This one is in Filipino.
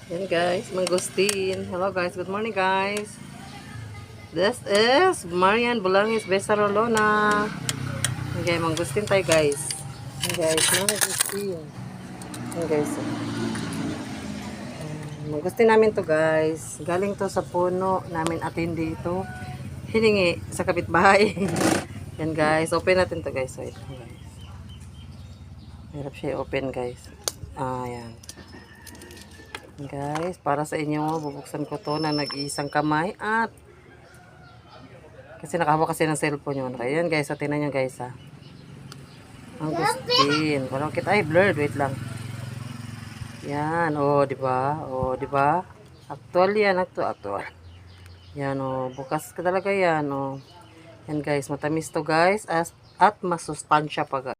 Yan guys, mangustin. Hello guys, good morning guys. This is Marian Bulangis Besarolona. Okay, mangustin tayo guys. Yan guys, mangustin. Yan guys. Mangustin namin to guys. Galing to sa puno namin atin dito. Hiningi sa kapitbahay. Yan guys, open natin to guys. Wait guys. Hirap siya open guys. Yan. Guys, para sa inyo, bubuksan ko to na nag-iisang kamay at kasi nakahawak kasi ng cellphone yun. Kaya yan guys, tingnan nyo guys ha. Ang gustin. Walang kita ay blurred, wait lang. Yan, oh, di ba? Oh, di ba? Actual yan, actual. Yan oh, bukas ka talaga yan oh. Yan guys, matamis to guys at masustansya pa guys.